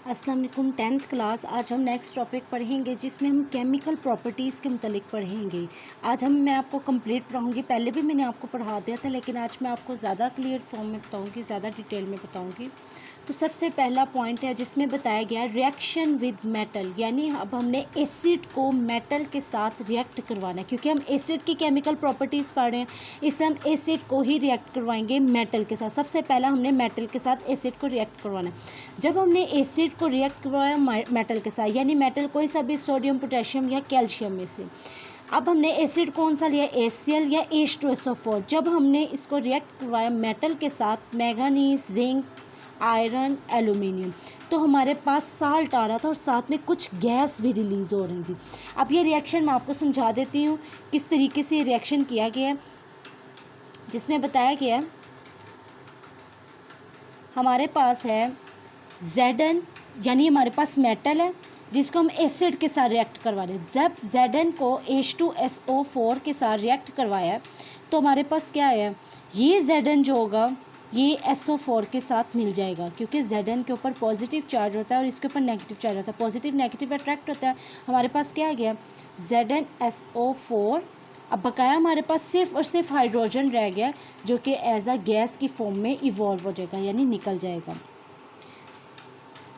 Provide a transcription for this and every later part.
अस्सलाम वालेकुम। 10th class. आज हम नेक्स्ट टॉपिक पढ़ेंगे जिसमें हम केमिकल प्रॉपर्टीज़ के मुतालिक पढ़ेंगे। आज मैं आपको कंप्लीट पढ़ाऊँगी। पहले भी मैंने आपको पढ़ा दिया था, लेकिन आज मैं आपको ज़्यादा क्लियर फॉर्म में बताऊँगी, ज़्यादा डिटेल में बताऊँगी। तो सबसे पहला पॉइंट है जिसमें बताया गया रिएक्शन विद मेटल, यानी अब हमने एसिड को मेटल के साथ रिएक्ट करवाना है, क्योंकि हम एसिड की केमिकल प्रॉपर्टीज़ पढ़ रहे हैं, इसलिए हम एसिड को ही रिएक्ट करवाएंगे मेटल के साथ। सबसे पहला हमने मेटल के साथ एसिड को रिएक्ट करवाना है। जब हमने एसिड को रिएक्ट करवाया मेटल के साथ, यानी मेटल कोई सा भी सोडियम, पोटेशियम या कैल्शियम में से, अब हमने एसिड कौन सा लिया, HCl या H2SO4। जब हमने इसको रिएक्ट करवाया मेटल के साथ, मैंगनीज, जिंक, आयरन, एल्यूमिनियम, तो हमारे पास साल्ट आ रहा था और साथ में कुछ गैस भी रिलीज़ हो रही थी। अब ये रिएक्शन मैं आपको समझा देती हूँ किस तरीके से रिएक्शन किया गया है, जिसमें बताया गया है हमारे पास है Zn, यानी हमारे पास मेटल है जिसको हम एसिड के साथ रिएक्ट करवा रहे हैं। जब Zn को H2SO4 के साथ रिएक्ट करवाया तो हमारे पास क्या है, ये Zn जो होगा ये SO4 के साथ मिल जाएगा, क्योंकि Zn के ऊपर पॉजिटिव चार्ज होता है और इसके ऊपर नेगेटिव चार्ज होता है। पॉजिटिव नेगेटिव अट्रैक्ट होता है। हमारे पास क्या आ गया, ZnSO4। अब बकाया हमारे पास सिर्फ और सिर्फ हाइड्रोजन रह गया, जो कि एज अ गैस की फॉर्म में इवॉल्व हो जाएगा, यानी निकल जाएगा।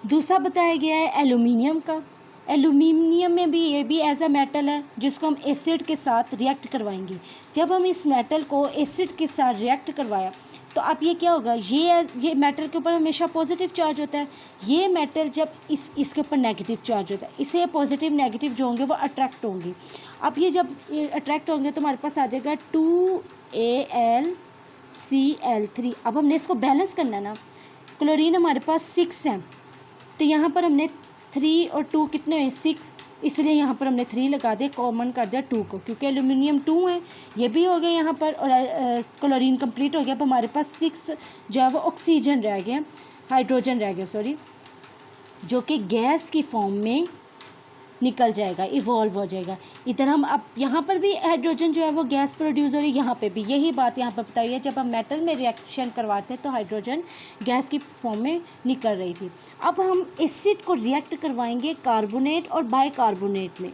दूसरा बताया गया है एल्यूमिनियम का। एल्यूमिनियम में भी ये भी एज अ मेटल है जिसको हम एसिड के साथ रिएक्ट करवाएंगे। जब हम इस मेटल को एसिड के साथ रिएक्ट करवाया तो अब ये क्या होगा, ये मेटल के ऊपर हमेशा पॉजिटिव चार्ज होता है। ये मेटल जब इसके ऊपर नेगेटिव चार्ज होता है, इसे पॉजिटिव नेगेटिव जो होंगे वो अट्रैक्ट होंगे। अब ये जब अट्रैक्ट होंगे तो हमारे पास आ जाएगा 2AlCl3। अब हमने इसको बैलेंस करना है ना। क्लोरीन हमारे पास 6 है, तो यहाँ पर हमने 3 और 2 कितने हुए, 6, इसलिए यहाँ पर हमने 3 लगा दिया, कॉमन कर दिया 2 को, क्योंकि एल्यूमिनियम 2 है, ये भी हो गया यहाँ पर, और क्लोरीन कंप्लीट हो गया। अब हमारे पास 6 जो है वो ऑक्सीजन रह गया, हाइड्रोजन रह गया सॉरी, जो कि गैस की फॉर्म में निकल जाएगा, इवॉल्व हो जाएगा। इधर हम अब यहाँ पर भी हाइड्रोजन जो है वो गैस प्रोड्यूस हो रही है, यहाँ पे भी यही बात यहाँ पर बताई है। जब हम मेटल में रिएक्शन करवाते हैं तो हाइड्रोजन गैस की फॉर्म में निकल रही थी। अब हम एसिड को रिएक्ट करवाएंगे कार्बोनेट और बाइकार्बोनेट में।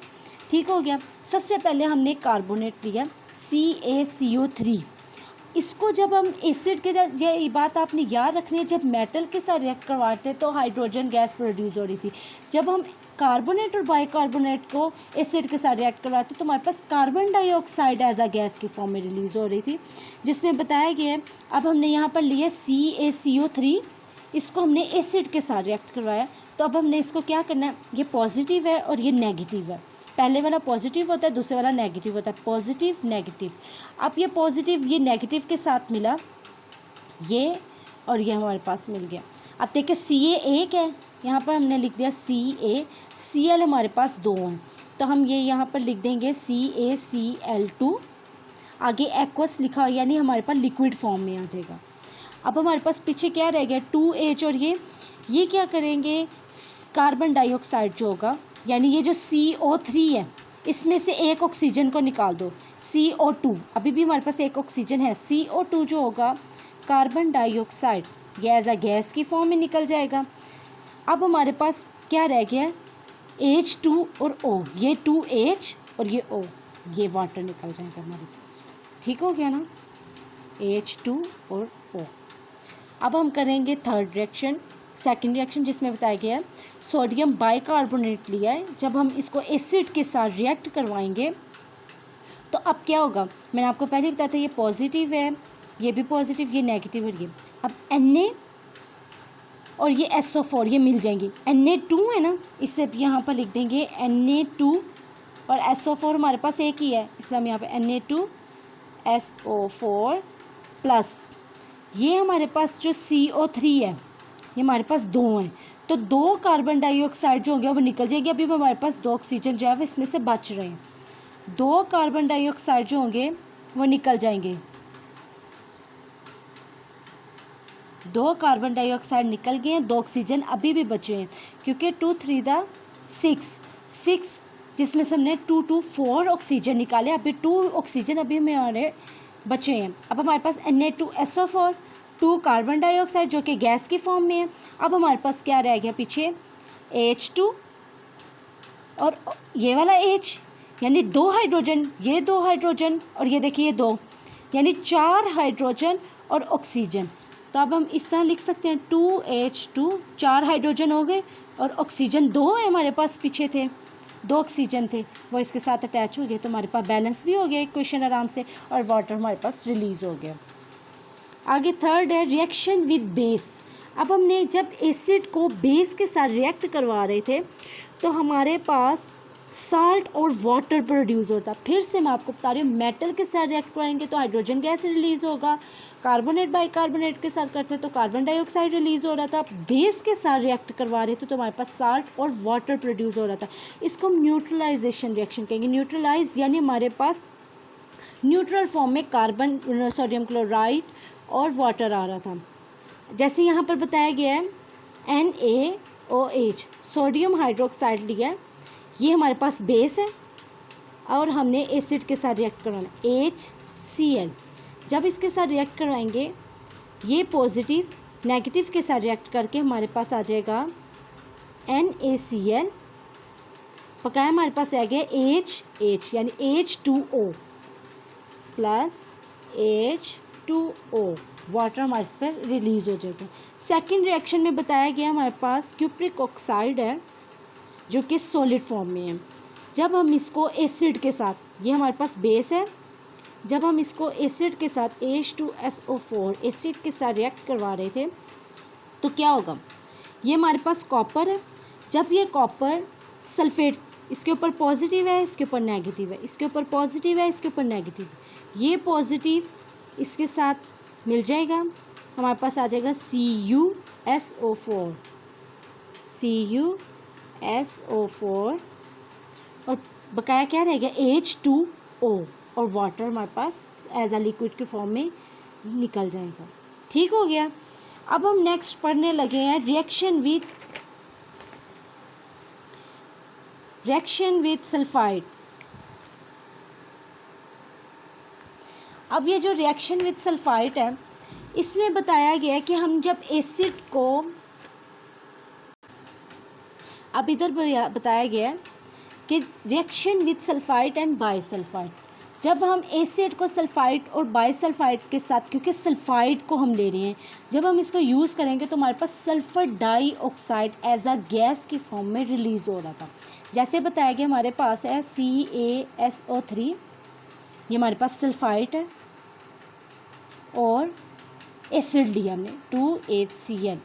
ठीक हो गया। सबसे पहले हमने कार्बोनेट लिया CaCO3। इसको जब हम एसिड के साथ, ये बात आपने याद रखनी है, जब मेटल के साथ रिएक्ट करवाते तो हाइड्रोजन गैस प्रोड्यूस हो रही थी। जब हम कार्बोनेट और बाइकार्बोनेट को एसिड के साथ रिएक्ट करवाते तो हमारे पास carbon dioxide as a gas की फॉर्म में रिलीज़ हो रही थी, जिसमें बताया गया है। अब हमने यहाँ पर लिए CaCO3, इसको हमने एसिड के साथ रिएक्ट करवाया, तो अब हमने इसको क्या करना है, ये पॉजिटिव है और ये नेगेटिव है। पहले वाला पॉजिटिव होता है, दूसरे वाला नेगेटिव होता है, पॉजिटिव नेगेटिव। अब ये पॉजिटिव ये नेगेटिव के साथ मिला, ये और ये हमारे पास मिल गया। अब देखिए Ca एक है, यहाँ पर हमने लिख दिया Ca, Cl हमारे पास 2 हैं, तो हम ये यहाँ पर लिख देंगे CaCl2। आगे एक्वस लिखा, यानी हमारे पास लिक्विड फॉर्म में आ जाएगा। अब हमारे पास पीछे क्या रह गया, 2H, और ये क्या करेंगे, कार्बन डाइऑक्साइड जो होगा, यानी ये जो CO3 है, इसमें से एक ऑक्सीजन को निकाल दो, CO2। अभी भी हमारे पास एक ऑक्सीजन है, CO2 जो होगा कार्बन डाइऑक्साइड, ये एज अ गैस की फॉर्म में निकल जाएगा। अब हमारे पास क्या रह गया, H2 और O, ये 2H और ये O, ये वाटर निकल जाएगा हमारे पास। ठीक हो गया ना, H2 और O। अब हम करेंगे थर्ड रिएक्शन, सेकेंड रिएक्शन, जिसमें बताया गया है सोडियम बाइकार्बोनेट लिया है। जब हम इसको एसिड के साथ रिएक्ट करवाएंगे तो अब क्या होगा, मैंने आपको पहले ही बताया था, ये पॉजिटिव है, ये भी पॉजिटिव, ये नेगेटिव है। ये अब Na और ये SO4 ये मिल जाएंगे, Na2 है ना, इससे यहाँ पर लिख देंगे Na2 और SO4 हमारे पास एक ही है, इसलिए हम यहाँ पर Na2SO4 प्लस ये हमारे पास जो CO3 है, ये हमारे पास 2 हैं, तो 2 कार्बन डाइऑक्साइड जो हो गया वो निकल जाएगी। अभी हमारे पास 2 ऑक्सीजन जो है वो इसमें से बच रहे हैं, 2 कार्बन डाइऑक्साइड जो होंगे वो निकल जाएंगे, 2 कार्बन डाइऑक्साइड निकल गए हैं, 2 ऑक्सीजन अभी भी बचे हैं, क्योंकि 2 3 6 जिसमें से हमने 4 ऑक्सीजन निकाले, अभी 2 ऑक्सीजन अभी हमारे बचे हैं। अब हमारे पास Na2SO4, 2 कार्बन डाइऑक्साइड जो कि गैस की फॉर्म में है। अब हमारे पास क्या रह गया पीछे, H2 और ये वाला H, यानी 2 हाइड्रोजन, ये 2 हाइड्रोजन और ये देखिए 2, यानी 4 हाइड्रोजन और ऑक्सीजन। तो अब हम इस तरह लिख सकते हैं 2H2, 4 हाइड्रोजन हो गए और ऑक्सीजन 2 है हमारे पास, पीछे थे 2 ऑक्सीजन थे, वो इसके साथ अटैच हो गए, तो हमारे पास बैलेंस भी हो गया इक्वेशन आराम से, और वाटर हमारे पास रिलीज़ हो गया। आगे थर्ड है रिएक्शन विद बेस। अब हमने जब एसिड को बेस के साथ रिएक्ट करवा रहे थे तो हमारे पास साल्ट और वाटर प्रोड्यूस होता। फिर से मैं आपको बता रही हूँ, मेटल के साथ रिएक्ट करेंगे तो हाइड्रोजन गैस रिलीज़ होगा, कार्बोनेट बाइकार्बोनेट के साथ करते तो कार्बन डाइऑक्साइड रिलीज़ हो रहा था। बेस के साथ रिएक्ट करवा रहे थे तो हमारे पास साल्ट और वाटर प्रोड्यूस हो रहा था। इसको हम न्यूट्रलाइजेशन रिएक्शन कहेंगे। न्यूट्रलाइज यानी हमारे पास न्यूट्रल फॉर्म में कार्बन, सोडियम क्लोराइड और वाटर आ रहा था। जैसे यहाँ पर बताया गया है NaOH, सोडियम हाइड्रोक्साइड लिया है, ये हमारे पास बेस है और हमने एसिड के साथ रिएक्ट करवाना HCl। जब इसके साथ रिएक्ट करवाएंगे ये पॉजिटिव नेगेटिव के साथ रिएक्ट करके हमारे पास आ जाएगा NaCl, बकाया हमारे पास आ गया HH यानी H2O प्लस H2O, वाटर हमारे इस पर रिलीज़ हो जाएगा। सेकेंड रिएक्शन में बताया गया हमारे पास क्यूप्रिक ऑक्साइड है जो कि सॉलिड फॉर्म में है। जब हम इसको एसिड के साथ, ये हमारे पास बेस है, जब हम इसको एसिड के साथ H2SO4 एसिड के साथ रिएक्ट करवा रहे थे तो क्या होगा, ये हमारे पास कॉपर है। जब ये कॉपर सल्फेट, इसके ऊपर पॉजिटिव है, इसके ऊपर नेगेटिव है, इसके ऊपर पॉजिटिव है, इसके ऊपर नेगेटिव, ये पॉजिटिव इसके साथ मिल जाएगा, हमारे पास आ जाएगा CuSO4 और बकाया क्या रहेगा H2O और वाटर हमारे पास एज अ लिक्विड के फॉर्म में निकल जाएगा। ठीक हो गया। अब हम नेक्स्ट पढ़ने लगे हैं रिएक्शन विथ सल्फाइड। अब ये जो रिएक्शन विथ सल्फाइड है इसमें बताया गया है कि हम जब एसिड को, अब इधर बताया गया है कि reaction with sulphide and bisulphide, जब हम एसिड को सल्फाइड और बाइसल्फाइड के साथ, क्योंकि सल्फाइड को हम ले रहे हैं, जब हम इसको यूज़ करेंगे तो हमारे पास sulphur dioxide as a gas की फॉर्म में रिलीज़ हो रहा था। जैसे बताया गया हमारे पास है CaSO3, ये हमारे पास सल्फाइड है और एसिड लिया हमने 2HCl।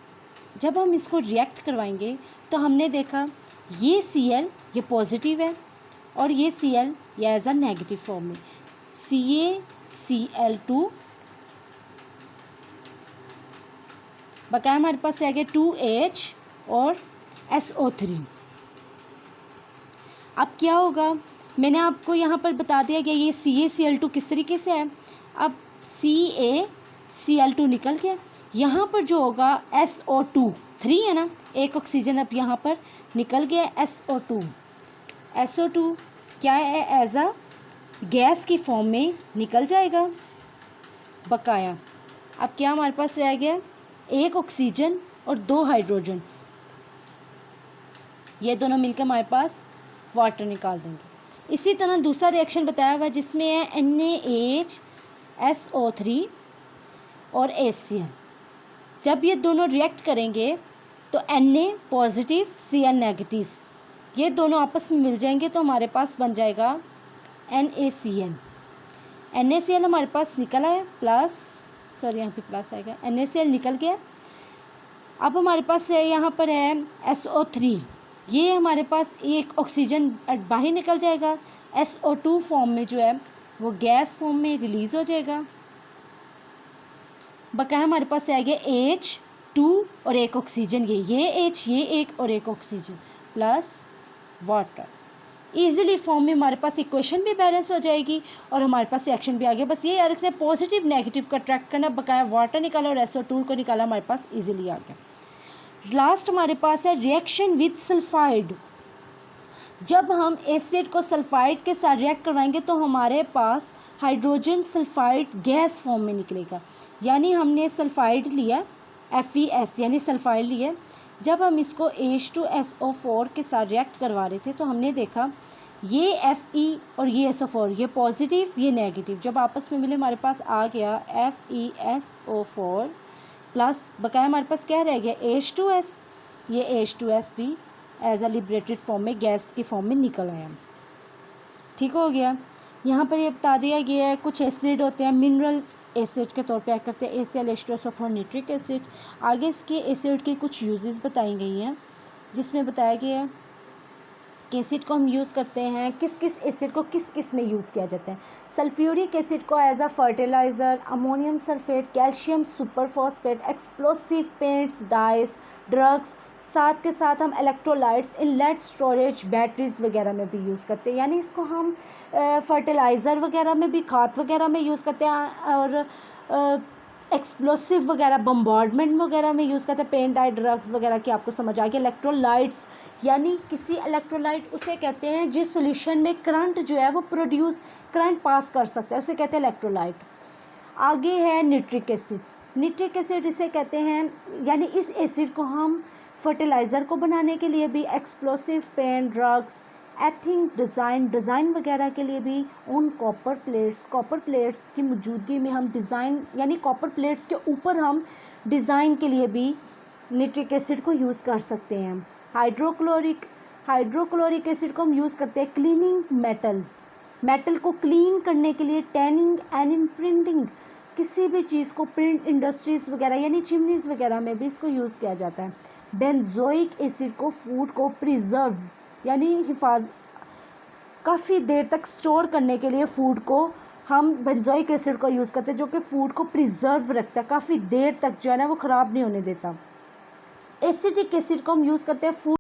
जब हम इसको रिएक्ट करवाएंगे तो हमने देखा ये Cl ये पॉजिटिव है और ये Cl ये एज अ नेगेटिव फॉर्म में, CaCl2 बकाया हमारे पास आ गया 2H और SO3। अब क्या होगा, मैंने आपको यहाँ पर बता दिया कि ये CaCl2 किस तरीके से है। अब CaCl2 निकल गया, यहाँ पर जो होगा SO2 3 है ना, एक ऑक्सीजन अब यहाँ पर निकल गया SO2 क्या है, एज अ गैस की फॉर्म में निकल जाएगा। बकाया अब क्या हमारे पास रह गया, एक ऑक्सीजन और 2 हाइड्रोजन, ये दोनों मिलकर हमारे पास वाटर निकाल देंगे। इसी तरह दूसरा रिएक्शन बताया हुआ है जिसमें है NaHSO3 और HCl। जब ये दोनों रिएक्ट करेंगे तो Na पॉजिटिव Cl नेगेटिव, ये दोनों आपस में मिल जाएंगे तो हमारे पास बन जाएगा NaCl। NaCl हमारे पास निकला है प्लस, सॉरी यहाँ पे प्लस आएगा, NaCl निकल गया। अब हमारे पास है यहाँ पर है SO3, ये हमारे पास एक ऑक्सीजन बाहर निकल जाएगा, SO2 फॉर्म में जो है वो गैस फॉर्म में रिलीज़ हो जाएगा। बकाया हमारे पास आ गया H2 और एक ऑक्सीजन, ये H, ये एक और एक oxygen plus water. Easily form में हमारे पास इक्वेशन भी बैलेंस हो जाएगी और हमारे पास रिएक्शन भी आ गया। बस ये याद रखना पॉजिटिव नेगेटिव का ट्रैक करना, बकाया वाटर निकाला और SO2 को निकाला, हमारे पास ईजिली आ गया। लास्ट हमारे पास है रिएक्शन विथ सल्फाइड। जब हम एसिड को सल्फाइड के साथ रिएक्ट करवाएंगे तो हमारे पास हाइड्रोजन सल्फाइड गैस फॉर्म में निकलेगा। यानी हमने सल्फाइड लिया FeS यानी सल्फाइड लिया, जब हम इसको H2SO4 के साथ रिएक्ट करवा रहे थे तो हमने देखा ये Fe और ये SO4, ये पॉजिटिव ये नेगेटिव, जब आपस में मिले हमारे पास आ गया FeSO4 प्लस बकाया हमारे पास क्या रह गया H2S। ये H2S भी एज अ लिबरेटेड फॉर्म में गैस की फॉर्म में निकल आया। ठीक हो गया। यहाँ पर ये बता दिया गया है कुछ एसिड होते हैं मिनरल्स एसिड के तौर पे एक्ट करते हैं, ACl H2SO4 निट्रिक एसिड। आगे इसके एसिड की कुछ यूजेस बताई गई हैं जिसमें बताया गया है कि एसिड को हम यूज़ करते हैं किस किस एसिड को किस किस में यूज़ किया जाता है। सल्फ्यूरिक एसिड को as a fertiliser, ammonium sulphate, calcium superphosphate, explosive paints, dyes, drugs, साथ के साथ हम इलेक्ट्रोलाइट्स, इनलेट स्टोरेज, बैटरीज वगैरह में भी यूज़ करते हैं। यानी इसको हम फर्टिलाइज़र वगैरह में भी, खाद वगैरह में यूज़ करते हैं और एक्सप्लोसिव वगैरह बम्बार्डमेंट वगैरह में यूज़ करते हैं। पेंट, डाई, ड्रग्स वगैरह की आपको समझ आ गई। इलेक्ट्रोलाइट्स यानी किसी इलेक्ट्रोलाइट उसे कहते हैं जिस सॉल्यूशन में करंट जो है वो प्रोड्यूस करंट पास कर सकता है, उसे कहते हैं इलेक्ट्रोलाइट। आगे है निट्रिक एसिड। निट्रिक एसिड इसे कहते हैं, यानी इस एसिड को हम फर्टिलाइज़र को बनाने के लिए भी, एक्सप्लोसिव, पेंट, ड्रग्स, एथिंग, डिज़ाइन वगैरह के लिए भी, उन कॉपर प्लेट्स की मौजूदगी में हम डिज़ाइन यानी कॉपर प्लेट्स के ऊपर हम डिज़ाइन के लिए भी निट्रिक एसिड को यूज़ कर सकते हैं। हाइड्रोक्लोरिक एसिड को हम यूज़ करते हैं क्लीनिंग मेटल को क्लीन करने के लिए, टैनिंग एंड इम्प्रिंटिंग, किसी भी चीज़ को प्रिंट इंडस्ट्रीज़ वगैरह यानी चिमनीज़ वगैरह में भी इसको यूज़ किया जाता है। बेंजोइक एसिड को फूड को प्रिजर्व यानी काफ़ी देर तक स्टोर करने के लिए फूड को हम बेंजोइक एसिड का यूज़ करते हैं जो कि फूड को प्रिजर्व रखता है, काफ़ी देर तक जो है ना वो ख़राब नहीं होने देता। एसिटिक एसिड को हम यूज़ करते हैं फूड